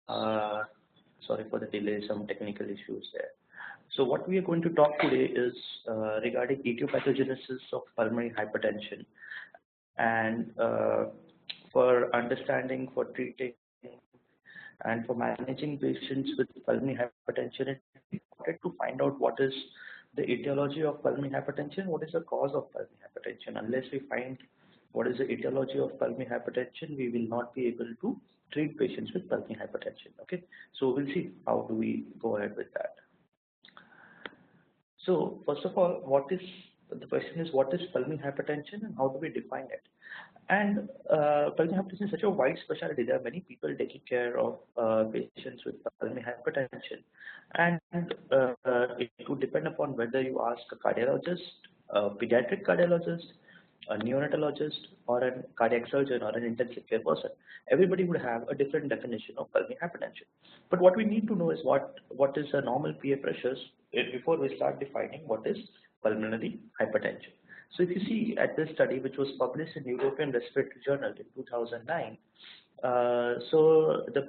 Uh, Sorry for the delay, some technical issues there. So what we are going to talk today is regarding etiopathogenesis of pulmonary hypertension, and for understanding, for treating, and for managing patients with pulmonary hypertension, it's important to find out what is the etiology of pulmonary hypertension, what is the cause of pulmonary hypertension. Unless we find what is the etiology of pulmonary hypertension, we will not be able to treat patients with pulmonary hypertension. Okay, so we'll see how do we go ahead with that. So first of all, the question is what is pulmonary hypertension and how do we define it? And pulmonary hypertension is such a wide specialty. There are many people taking care of patients with pulmonary hypertension, and it would depend upon whether you ask a cardiologist, a pediatric cardiologist, a neonatologist, or a cardiac surgeon, or an intensive care person. Everybody would have a different definition of pulmonary hypertension. But what we need to know is what is the normal PA pressures before we start defining what is pulmonary hypertension. So if you see at this study, which was published in European Respiratory Journal in 2009, so the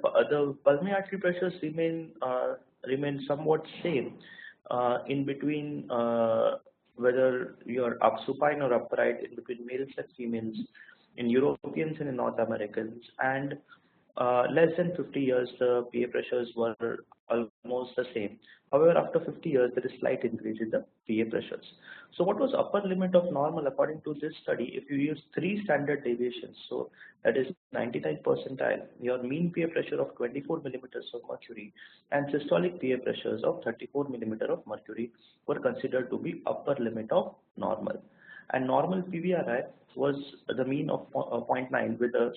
pulmonary artery pressures remain somewhat same in between whether you're supine or upright, in between males and females, in Europeans and in North Americans, and less than 50 years, the PA pressures were almost the same. However, after 50 years, there is slight increase in the PA pressures. So what was upper limit of normal according to this study? If you use 3 standard deviations, so that is 99th percentile, your mean PA pressure of 24 millimeters of mercury and systolic PA pressures of 34 millimeter of mercury were considered to be upper limit of normal. And normal PVRI was the mean of 0.9 with a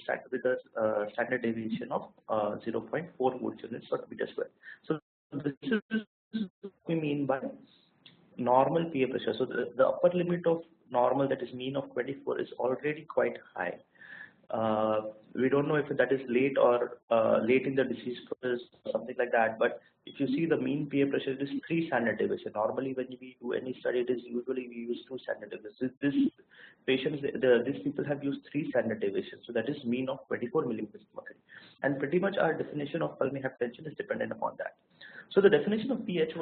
standard deviation of 0.4 Wood units per meter square. So this is what we mean by normal PA pressure. So the upper limit of normal, that is mean of 24, is already quite high. We don't know if that is late or late in the disease process or something like that, but if you see the mean PA pressure, it is 3 standard deviation. Normally when we do any study, it is usually we use 2 standard deviations. These people have used 3 standard deviations, so that is mean of 24 millimeters of mercury. And pretty much our definition of pulmonary hypertension is dependent upon that. So the definition of PH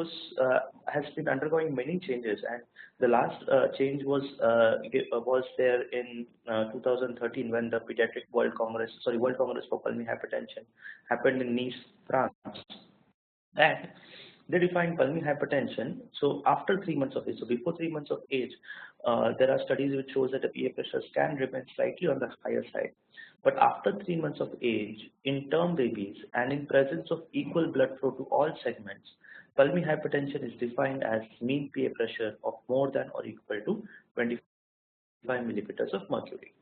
has been undergoing many changes, and the last change was there in 2013 when the World Congress for Pulmonary Hypertension happened in Nice, France, and they defined pulmonary hypertension. So after 3 months of age, so before 3 months of age, there are studies which shows that the PA pressures can remain slightly on the higher side. But after 3 months of age, in term babies and in presence of equal blood flow to all segments, pulmonary hypertension is defined as mean PA pressure of more than or equal to 25 millimeters of mercury.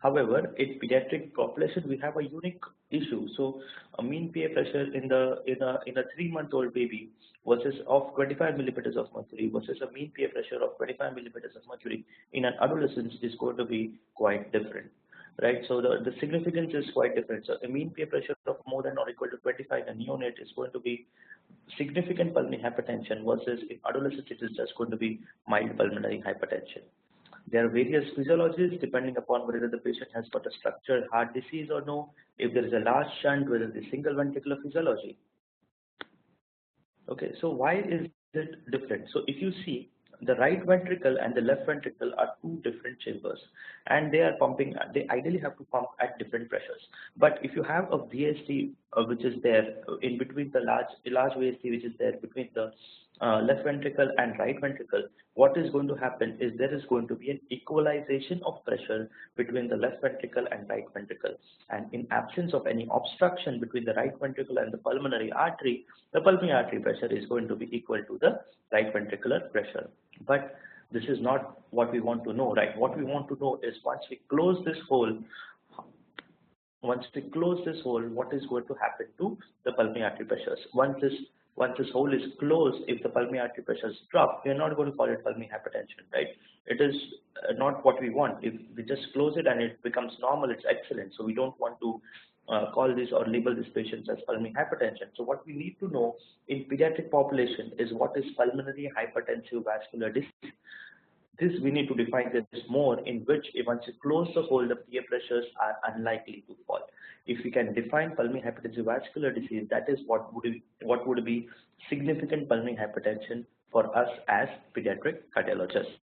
However, in pediatric population, we have a unique issue. So, a mean PA pressure in a 3-month-old baby versus of 25 millimeters of mercury versus a mean PA pressure of 25 millimeters of mercury in an adolescent is going to be quite different, right? So the significance is quite different. So, a mean PA pressure of more than or equal to 25 in neonate is going to be significant pulmonary hypertension versus in adolescents it is just going to be mild pulmonary hypertension. There are various physiologies depending upon whether the patient has got a structured heart disease or no, if there is a large shunt, whether it is single ventricular physiology. Okay, so why is it different? So if you see, the right ventricle and the left ventricle are 2 different chambers, and they are pumping. They ideally have to pump at different pressures. But if you have a VSD which is there in between the large VSD which is there between the left ventricle and right ventricle, what is going to happen is there is going to be an equalization of pressure between the left ventricle and right ventricle. And in absence of any obstruction between the right ventricle and the pulmonary artery, the pulmonary artery pressure is going to be equal to the right ventricular pressure. But this is not what we want to know, right? What we want to know is once we close this hole, what is going to happen to the pulmonary artery pressures? Once this hole is closed, if the pulmonary artery pressures drop, we are not going to call it pulmonary hypertension, right? It is not what we want. If we just close it and it becomes normal, it's excellent. So we don't want to call this or label these patients as pulmonary hypertension. So what we need to know in pediatric population is what is pulmonary hypertensive vascular disease. this we need to define this more, in which once you close the hole, the PA pressures are unlikely to fall. If we can define pulmonary hypertensive vascular disease, that is what would be significant pulmonary hypertension for us as pediatric cardiologists.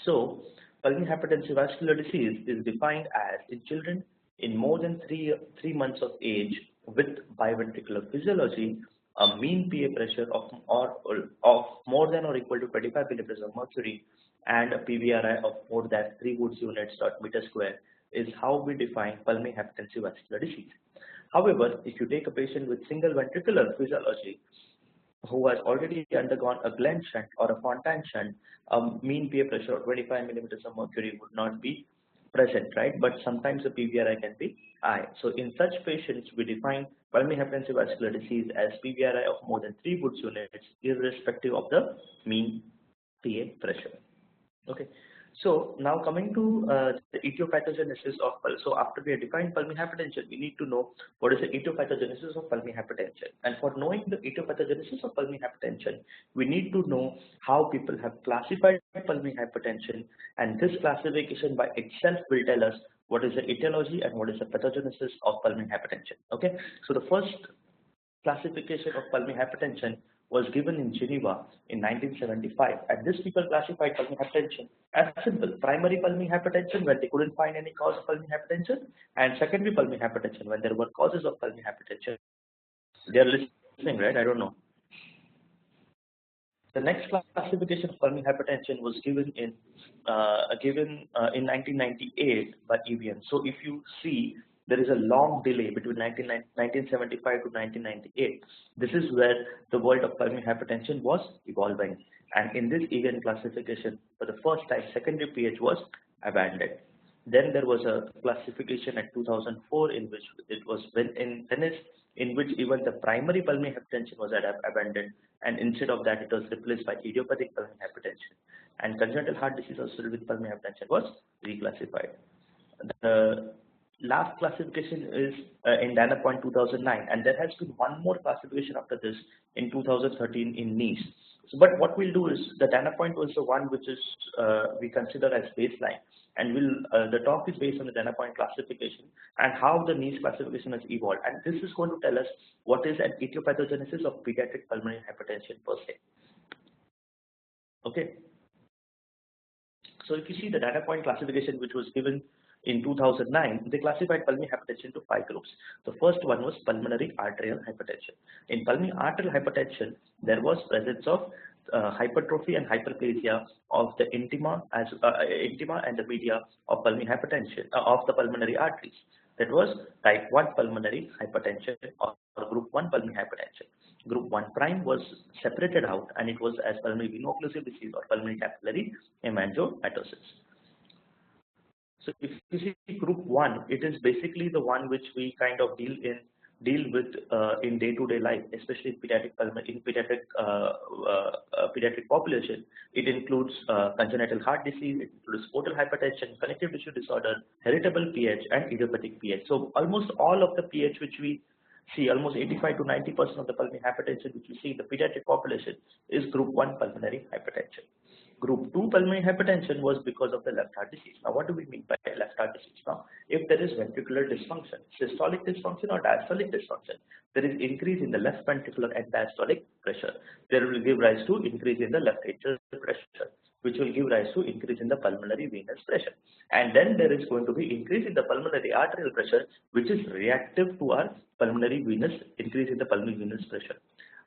So, pulmonary hypertensive vascular disease is defined as in children in more than three months of age with biventricular physiology, a mean PA pressure of more than or equal to 25 millimeters of mercury and a PVRI of more than 3 Woods units per meter square is how we define pulmonary hypertensive vascular disease. However, if you take a patient with single ventricular physiology who has already undergone a Glenn shunt or a Fontan shunt, a mean PA pressure of 25 millimeters of mercury would not be present, right? But sometimes the PVRI can be high. So in such patients, we define pulmonary hypertensive vascular disease as PVRI of more than 3 Woods units, irrespective of the mean PA pressure. Okay. So now coming to the etiopathogenesis of pulmonary. So after we have defined pulmonary hypertension, we need to know what is the etiopathogenesis of pulmonary hypertension. And for knowing the etiopathogenesis of pulmonary hypertension, we need to know how people have classified pulmonary hypertension, and this classification by itself will tell us what is the etiology and what is the pathogenesis of pulmonary hypertension. Okay. So the first classification of pulmonary hypertension was given in Geneva in 1975, and this people classified pulmonary hypertension as simple: primary pulmonary hypertension when they couldn't find any cause of pulmonary hypertension, and secondary pulmonary hypertension when there were causes of pulmonary hypertension. They are listening, right? I don't know. The next classification of pulmonary hypertension was given in 1998 by EVN. So if you see, there is a long delay between 1975 to 1998. This is where the world of pulmonary hypertension was evolving. And in this EVN classification, for the first time, secondary PH was abandoned. Then there was a classification at 2004 in which it was in Venice, in which even the primary pulmonary hypertension was abandoned, and instead of that, it was replaced by idiopathic pulmonary hypertension. And congenital heart disease associated with pulmonary hypertension was reclassified. The last classification is in Dana Point 2009, and there has been one more classification after this in 2013 in Nice. So, but what we'll do is the Dana Point was the one which is we consider as baseline, and the talk is based on the Dana Point classification and how the Nice classification has evolved, and this is going to tell us what is an etiopathogenesis of pediatric pulmonary hypertension per se. Okay. So if you see the Dana Point classification which was given in 2009, they classified pulmonary hypertension into 5 groups. The first one was pulmonary arterial hypertension. In pulmonary arterial hypertension, there was presence of hypertrophy and hyperplasia of the intima and the media of pulmonary hypertension of the pulmonary arteries. That was type 1 pulmonary hypertension or group 1 pulmonary hypertension. Group 1 prime was separated out, and it was as pulmonary veno-occlusive disease or pulmonary capillary hemangiomatosis. So if you see group 1, it is basically the one which we kind of deal with in day-to-day life, especially in pediatric population. It includes congenital heart disease, it includes portal hypertension, connective tissue disorder, heritable PH, and idiopathic PH. So almost all of the PH which we see, almost 85 to 90% of the pulmonary hypertension which we see in the pediatric population is group 1 pulmonary hypertension. Group 2 pulmonary hypertension was because of the left heart disease. Now, what do we mean by left heart disease? Now, if there is ventricular dysfunction, systolic dysfunction or diastolic dysfunction, there is increase in the left ventricular and diastolic pressure. There will give rise to increase in the left atrial pressure, which will give rise to increase in the pulmonary venous pressure. And then there is going to be increase in the pulmonary arterial pressure, which is reactive to our pulmonary venous, increase in the pulmonary venous pressure.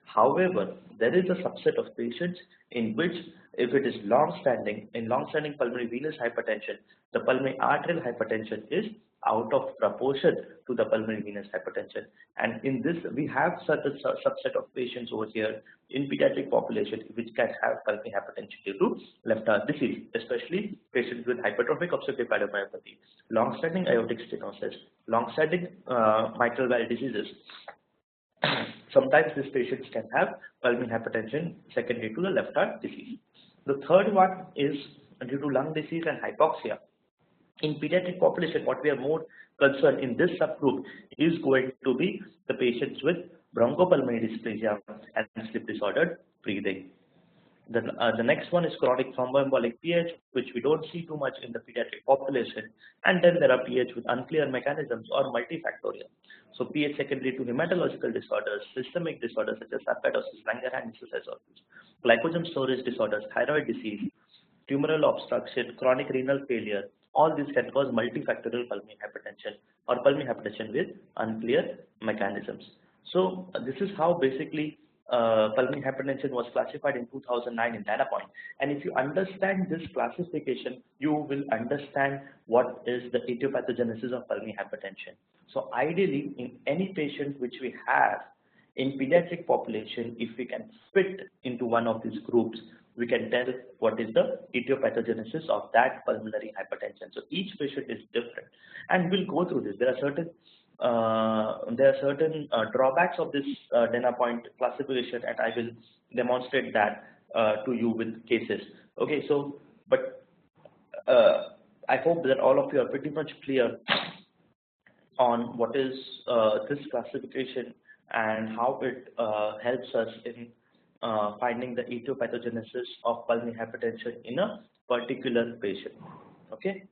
However, there is a subset of patients in which, if it is long-standing pulmonary venous hypertension, the pulmonary arterial hypertension is out of proportion to the pulmonary venous hypertension. And in this, we have such a subset of patients over here in pediatric population which can have pulmonary hypertension due to left heart disease, especially patients with hypertrophic obstructive cardiomyopathy, long-standing aortic stenosis, long-standing mitral valve diseases. Sometimes these patients can have pulmonary hypertension secondary to the left heart disease. The third one is due to lung disease and hypoxia. In pediatric population, what we are more concerned in this subgroup is going to be the patients with bronchopulmonary dysplasia and sleep disordered breathing. The next one is chronic thromboembolic PH, which we don't see too much in the pediatric population. And then there are PH with unclear mechanisms or multifactorial. So PH secondary to hematological disorders, systemic disorders such as sarcoidosis, Langerhans disease, glycogen storage disorders, thyroid disease, tumoral obstruction, chronic renal failure. All these can cause multifactorial pulmonary hypertension or pulmonary hypertension with unclear mechanisms. So this is how basically pulmonary hypertension was classified in 2009 in data point. And if you understand this classification, you will understand what is the etiopathogenesis of pulmonary hypertension. So ideally, in any patient which we have in pediatric population, if we can fit into one of these groups, we can tell what is the etiopathogenesis of that pulmonary hypertension. So each patient is different, and we'll go through this. There are certain drawbacks of this data point classification, and I will demonstrate that to you with cases. Okay, so but I hope that all of you are pretty much clear on what is this classification and how it helps us in finding the etiopathogenesis of pulmonary hypertension in a particular patient. Okay.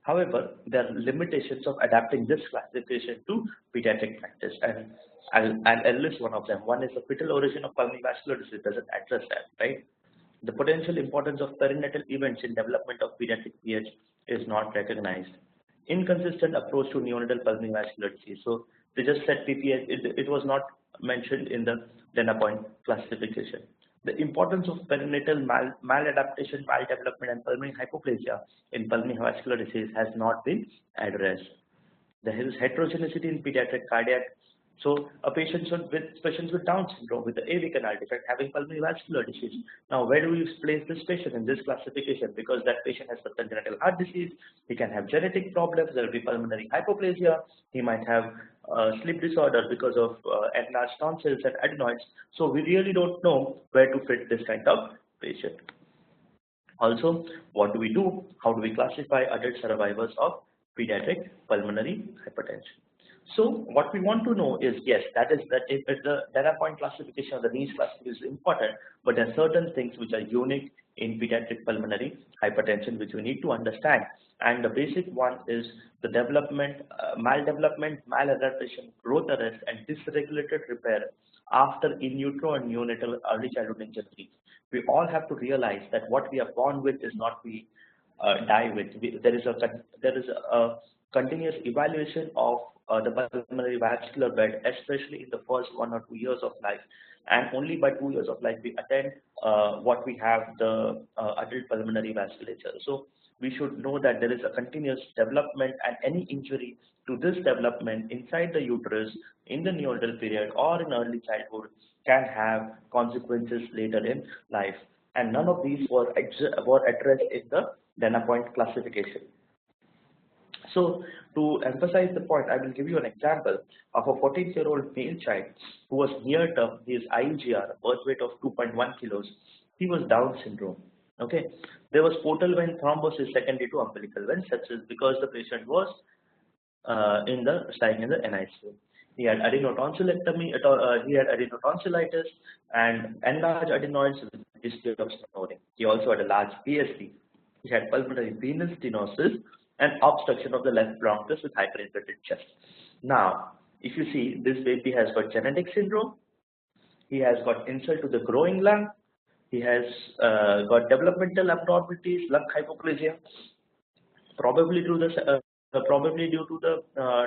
However, there are limitations of adapting this classification to pediatric practice, and I'll list one of them. One is the fetal origin of pulmonary vascular disease doesn't address that, right? The potential importance of perinatal events in development of pediatric PH is not recognized. Inconsistent approach to neonatal pulmonary vascular disease. So they just said PPH, it was not mentioned in the data point classification. The importance of perinatal maladaptation, maldevelopment, and pulmonary hypoplasia in pulmonary vascular disease has not been addressed. There is heterogeneity in pediatric cardiac. So a patients with Down syndrome, with the AV canal defect, having pulmonary vascular disease. Now, where do we place this patient in this classification? Because that patient has congenital heart disease, he can have genetic problems, there will be pulmonary hypoplasia, he might have sleep disorder because of enlarged tonsils and adenoids. So we really don't know where to fit this kind of patient. Also, what do we do? How do we classify adult survivors of pediatric pulmonary hypertension? So what we want to know is, yes, that is that if the data point classification or the niche classification is important, but there are certain things which are unique in pediatric pulmonary hypertension which we need to understand. And the basic one is the development, maldevelopment, maladaptation, growth arrest, and dysregulated repair after in utero and neonatal early childhood injury. We all have to realize that what we are born with is not we die with. There is a continuous evaluation of the pulmonary vascular bed, especially in the first 1 or 2 years of life, and only by 2 years of life we attend what we have the adult pulmonary vasculature. So we should know that there is a continuous development, and any injury to this development inside the uterus in the neonatal period or in early childhood can have consequences later in life, and none of these were addressed in the data point classification. So to emphasize the point, I will give you an example of a 14-year-old male child who was near term, his IUGR, birth weight of 2.1 kilos. He was Down syndrome. Okay, there was portal vein thrombosis secondary to umbilical vein sepsis because the patient was lying in the NICU. He had adenotonsillectomy, he had adenotonsillitis and enlarged adenoids with history of snoring. He also had a large PSD. He had pulmonary venous stenosis and obstruction of the left bronchus with hyperinflated chest. Now, if you see, this baby has got genetic syndrome, he has got insult to the growing lung, he has got developmental abnormalities, lung hypoplasia, probably due to the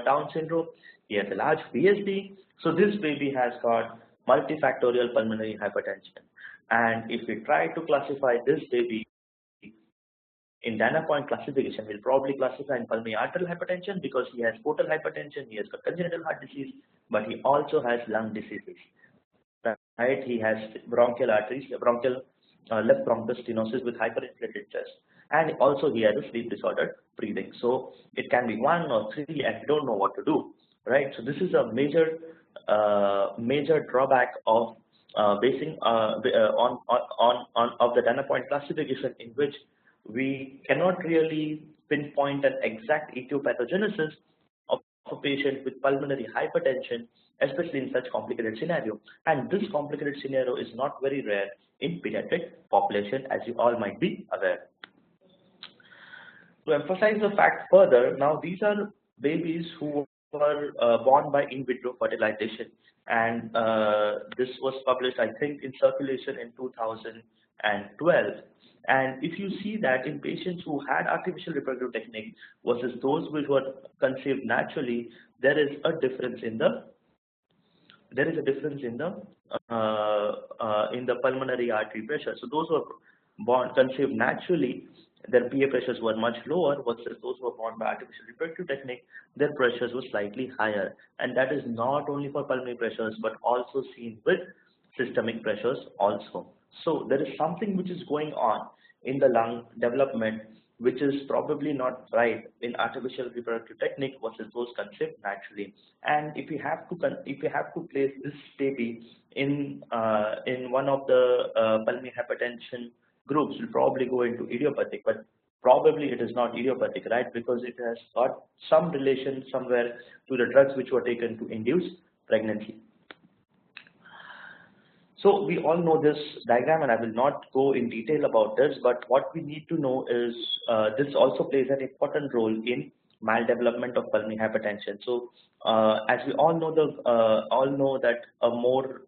Down syndrome. He has a large PSD. So this baby has got multifactorial pulmonary hypertension. And if we try to classify this baby in data point classification, we'll probably classify in pulmonary arterial hypertension because he has portal hypertension, he has got congenital heart disease, but he also has lung diseases. Right? He has bronchial arteries, left bronchus stenosis with hyperinflated chest, and also he has a sleep disordered breathing. So it can be 1 or 3, and we don't know what to do. Right? So this is a major drawback of basing of the data point classification, in which we cannot really pinpoint an exact etiopathogenesis of a patient with pulmonary hypertension, especially in such complicated scenario. And this complicated scenario is not very rare in pediatric population, as you all might be aware. To emphasize the fact further, now these are babies who were born by in vitro fertilization, and this was published, I think, in Circulation in 2012. And if you see that in patients who had artificial reproductive technique versus those which were conceived naturally, there is a difference in the pulmonary artery pressure. So those who were conceived naturally, their PA pressures were much lower, versus those who were born by artificial reproductive technique, their pressures were slightly higher. And that is not only for pulmonary pressures, but also seen with systemic pressures also. So there is something which is going on in the lung development, which is probably not right in artificial reproductive technique versus those conceived naturally. And if you have to place this baby in one of the pulmonary hypertension groups, will probably go into idiopathic, but probably it is not idiopathic, right? Because it has got some relation somewhere to the drugs which were taken to induce pregnancy. So we all know this diagram, and I will not go in detail about this, but what we need to know is this also plays an important role in maldevelopment of pulmonary hypertension. So as we all know that a more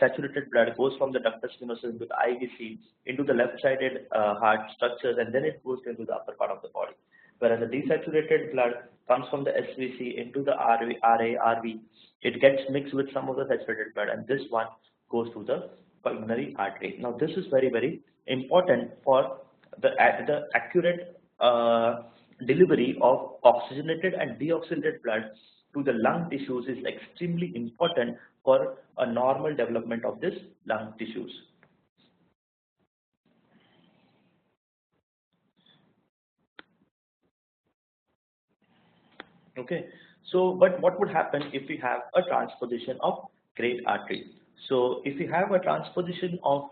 saturated blood goes from the ductus venosus with IVC into the left-sided heart structures, and then it goes into the upper part of the body. Whereas the desaturated blood comes from the SVC into the RV, it gets mixed with some of the saturated blood, and this one goes to the pulmonary artery. Now this is very, very important for the accurate delivery of oxygenated and deoxygenated blood to the lung tissues is extremely important for a normal development of this lung tissues. Okay, so but what would happen if we have a transposition of great artery? So if you have a transposition of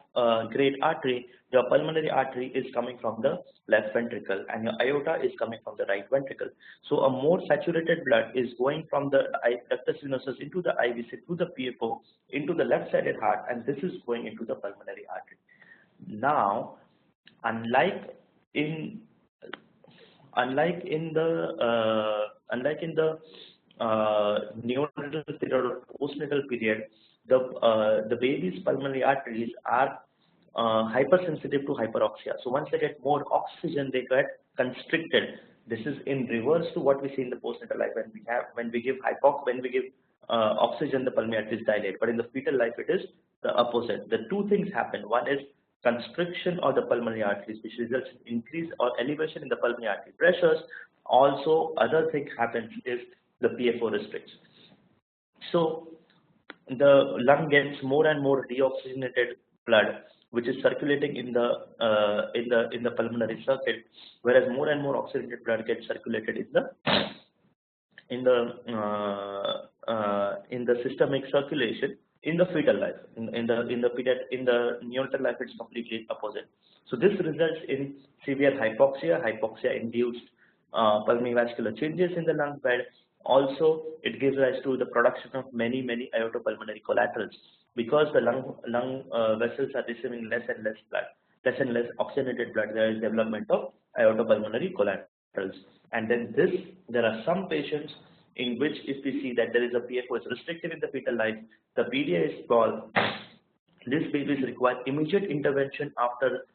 great artery, your pulmonary artery is coming from the left ventricle and your aorta is coming from the right ventricle. So a more saturated blood is going from the ductus venosus into the IVC to the PFO into the left-sided heart, and this is going into the pulmonary artery. Now, unlike in the neonatal period or postnatal period, the baby's pulmonary arteries are hypersensitive to hyperoxia. So once they get more oxygen, they get constricted. This is in reverse to what we see in the postnatal life. When we give oxygen, the pulmonary arteries dilate. But in the fetal life, it is the opposite. The two things happen. One is constriction of the pulmonary arteries, which results in increase or elevation in the pulmonary artery pressures. Also, other thing happens is the PFO restricts. So the lung gets more and more deoxygenated blood, which is circulating in the pulmonary circuit, whereas more and more oxygenated blood gets circulated in the systemic circulation in the fetal life. In the neonatal life, it's completely opposite. So this results in severe hypoxia-induced pulmonary vascular changes in the lung bed. Also, it gives rise to the production of many aortopulmonary collaterals, because the lung vessels are receiving less and less oxygenated blood. There is development of aortopulmonary collaterals, and then there are some patients in which, if we see that there is a PFO is restrictive in the fetal life, the PDA is small. These babies require immediate intervention after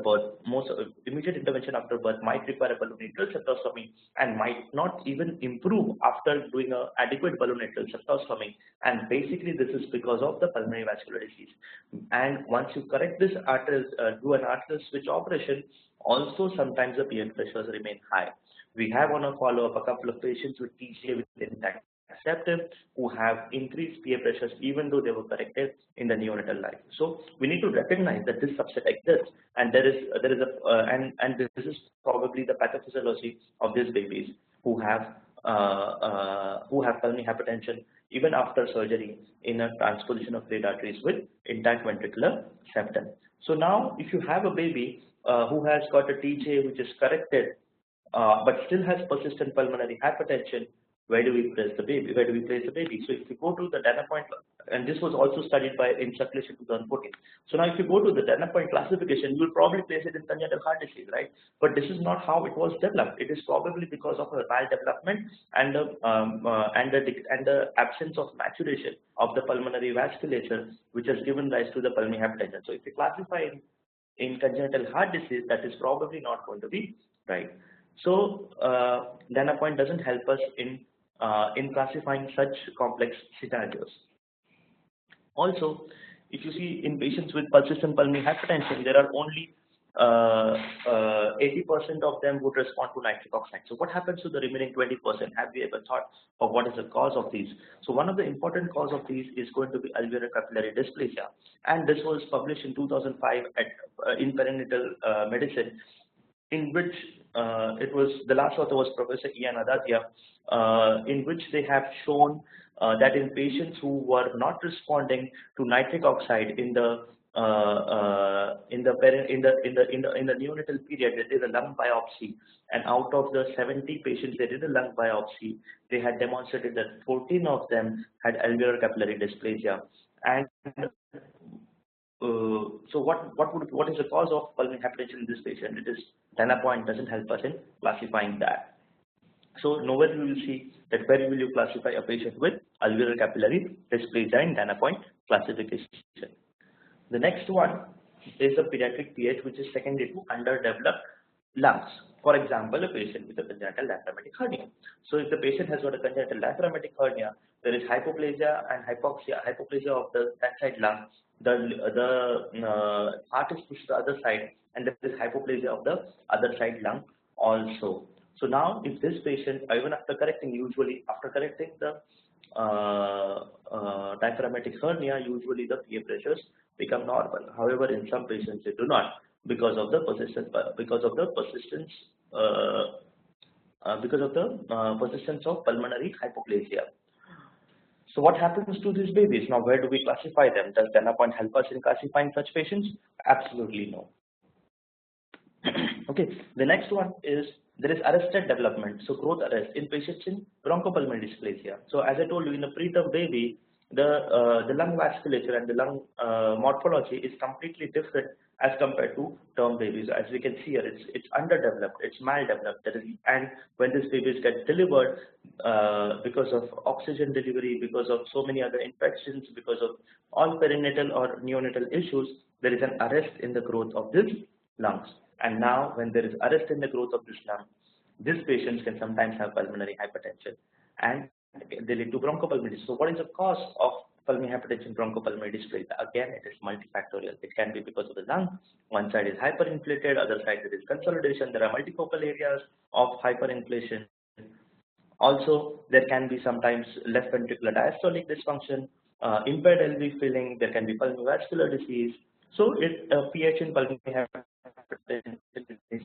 birth. Most immediate intervention after birth might require a balloon-atrial septostomy and might not even improve after doing an adequate balloon-atrial septostomy. And basically, this is because of the pulmonary vascular disease. And once you correct this do an arterial switch operation, also sometimes the PF pressures remain high. We have on a follow-up a couple of patients with TCA with intact septum who have increased PA pressures even though they were corrected in the neonatal life. So we need to recognize that this subset exists, and this is probably the pathophysiology of these babies who have pulmonary hypertension even after surgery in a transposition of great arteries with intact ventricular septum. So now, if you have a baby who has got a TJ which is corrected but still has persistent pulmonary hypertension, where do we place the baby? Where do we place the baby? So if you go to the data point, and this was also studied by in circulation 2014. So now if you go to the data point classification, you will probably place it in congenital heart disease, right? But this is not how it was developed. It is probably because of a maldevelopment and the absence of maturation of the pulmonary vasculature, which has given rise to the pulmonary hypertension. So if you classify in congenital heart disease, that is probably not going to be right. So data point doesn't help us in classifying such complex scenarios. Also, if you see in patients with persistent pulmonary hypertension, there are only 80% of them would respond to nitric oxide. So what happens to the remaining 20%? Have we ever thought of what is the cause of these? So one of the important cause of these is going to be alveolar capillary dysplasia, and this was published in 2005 in Perinatal Medicine, in which it was the last author was Professor Ian Adatia, in which they have shown that in patients who were not responding to nitric oxide in the neonatal period, they did a lung biopsy, and out of the 70 patients they did a lung biopsy, they had demonstrated that 14 of them had alveolar capillary dysplasia. And so what is the cause of pulmonary hypertension in this patient? It is data point doesn't help us in classifying that. So nowhere you will see that where will you classify a patient with alveolar capillary dysplasia in data point classification. The next one is the pediatric PH, which is secondary to underdeveloped lungs. For example, a patient with a congenital diaphragmatic hernia. So if the patient has got a congenital diaphragmatic hernia, there is hypoplasia and hypoplasia of the that side lung. The heart is pushed to the other side, and there is hypoplasia of the other side lung also. So now, if this patient, even after correcting, usually after correcting the diaphragmatic hernia, usually the PA pressures become normal. However, in some patients they do not because of the persistence of pulmonary hypoplasia. So what happens to these babies? Now, where do we classify them? Does data point help us in classifying such patients? Absolutely no. Okay, the next one is there is arrested development, so growth arrest in patients in bronchopulmonary dysplasia. So as I told you, in a preterm baby, the lung vasculature and the lung morphology is completely different as compared to term babies. As we can see here, it's underdeveloped, it's maldeveloped, and when these babies get delivered, because of oxygen delivery, because of so many other infections, because of all perinatal or neonatal issues, there is an arrest in the growth of these lungs. And now, when there is arrest in the growth of this lung, these patients can sometimes have pulmonary hypertension, and they lead to bronchopulmonary. So what is the cause of pulmonary hypertension, bronchopulmonary dysplasia? Again, it is multifactorial. It can be because of the lung. One side is hyperinflated, other side there is consolidation. There are multifocal areas of hyperinflation. Also, there can be sometimes left ventricular diastolic dysfunction, impaired LV filling. There can be pulmonary vascular disease. So, pH in pulmonary hypertension is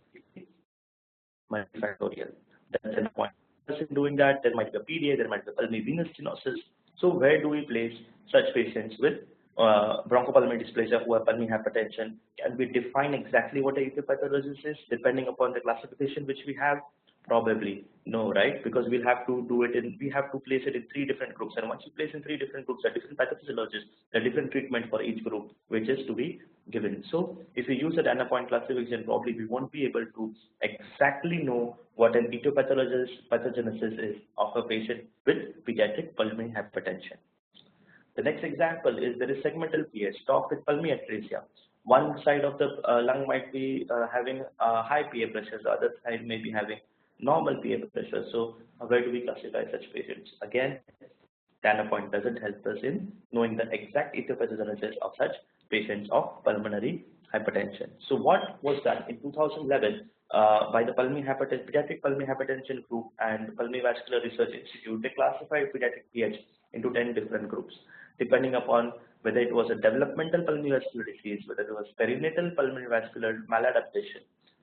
multifactorial. That's the point. In doing that, there might be a PDA, there might be a pulmonary venous stenosis. So where do we place such patients with bronchopulmonary dysplasia who have pulmonary hypertension? Can we define exactly what a etiopathogenesis is depending upon the classification which we have? Probably no, right? Because we have to place it in 3 different groups, and once you place in 3 different groups, there are different pathophysiologists, there are different treatment for each group, which is to be given. So if we use a data point classification, probably we won't be able to exactly know what an etiopathogenesis is of a patient with pediatric pulmonary hypertension. The next example is there is segmental PH, talk with pulmonary atresia. One side of the lung might be having high PA pressure, the other side may be having normal PA pressure. So where do we classify such patients? Again, data point doesn't help us in knowing the exact etiopathogenesis of such patients of pulmonary hypertension. So what was done in 2011 by the Pediatric Pulmonary Hypertension Group and Pulmonary Vascular Research Institute? They classified pediatric PH into 10 different groups, depending upon whether it was a developmental pulmonary vascular disease, whether it was perinatal pulmonary vascular maladaptation,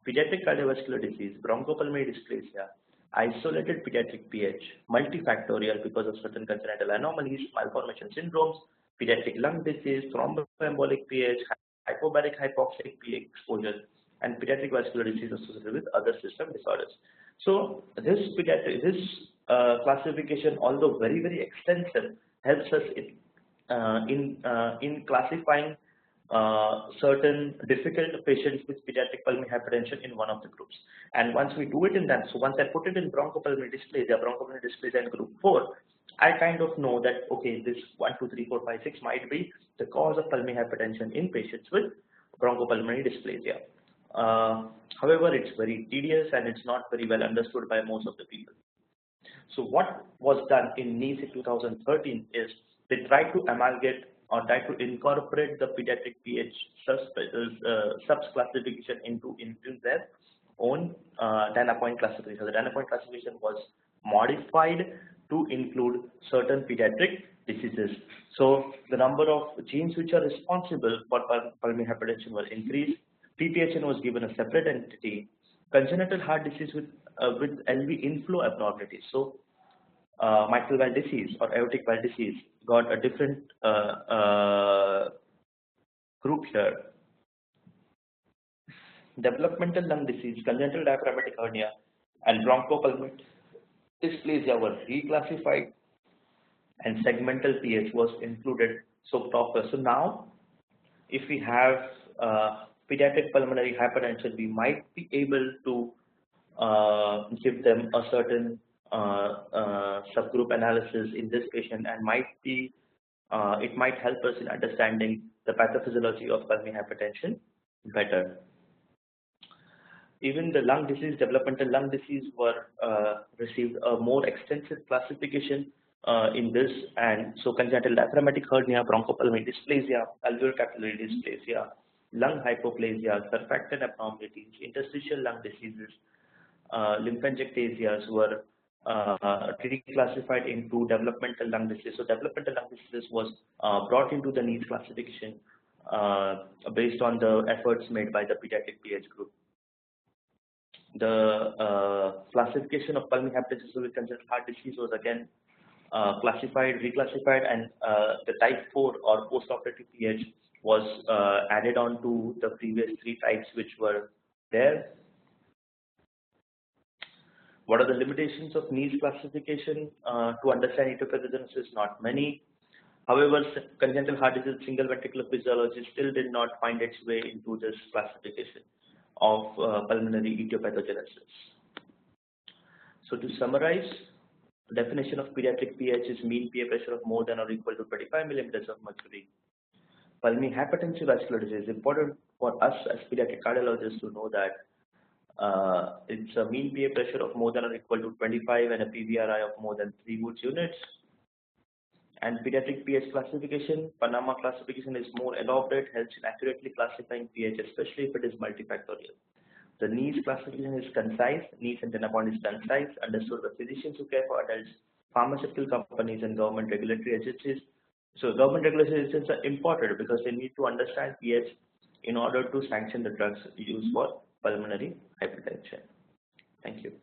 pediatric cardiovascular disease, bronchopulmonary dysplasia, isolated pediatric PH, multifactorial because of certain congenital anomalies, malformation syndromes, pediatric lung disease, thromboembolic PH, hypobaric hypoxic PH exposure, and pediatric vascular disease associated with other system disorders. So this classification, although very extensive, helps us in classifying certain difficult patients with pediatric pulmonary hypertension in one of the groups. And once we do it in that, so once I put it in bronchopulmonary dysplasia in group 4, I kind of know that, okay, this 1, 2, 3, 4, 5, 6 might be the cause of pulmonary hypertension in patients with bronchopulmonary dysplasia. However, it's very tedious and it's not very well understood by most of the people. So what was done in NICE in 2013 is they tried to amalgate or try to incorporate the pediatric PH subclassification into their own data point classification. So the data point classification was modified to include certain pediatric diseases. So the number of genes which are responsible for pulmonary hypertension were increased. PPHN was given a separate entity. Congenital heart disease with LV inflow abnormalities. So mitral valve disease or aortic valve disease got a different group here. Developmental lung disease, congenital diaphragmatic hernia, and bronchopulmonary dysplasia were reclassified, and segmental PH was included. So proper. So now, if we have pediatric pulmonary hypertension, we might be able to give them a certain subgroup analysis in this patient, and it might help us in understanding the pathophysiology of pulmonary hypertension better. Even the lung disease, developmental lung disease, were received a more extensive classification in this, and so congenital diaphragmatic hernia, bronchopulmonary dysplasia, alveolar capillary dysplasia, lung hypoplasia, surfactant abnormalities, interstitial lung diseases, lymphangiectasias were reclassified into developmental lung disease. So developmental lung disease was brought into the NICE classification based on the efforts made by the pediatric PH group. The classification of pulmonary hypertension with congenital heart disease was again reclassified, and the type 4 or postoperative PH was added on to the previous 3 types which were there. What are the limitations of NICE classification? To understand etiopathogenesis, not many. However, congenital heart disease single ventricular physiology still did not find its way into this classification of pulmonary etiopathogenesis. So to summarize, the definition of pediatric PH is mean PA pressure of more than or equal to 25 millimeters of mercury. Pulmonary hypertensive vascular disease is important for us as pediatric cardiologists to know that it's a mean PA pressure of more than or equal to 25 and a PVRI of more than 3 Woods units. And pediatric PH classification, Panama classification, is more elaborate, helps in accurately classifying PH, especially if it is multifactorial. The NICE classification is concise. NICE and data point is concise, understood by physicians who care for adults, pharmaceutical companies, and government regulatory agencies. So government regulatory agencies are important because they need to understand PH in order to sanction the drugs used for pulmonary hypertension. Thank you.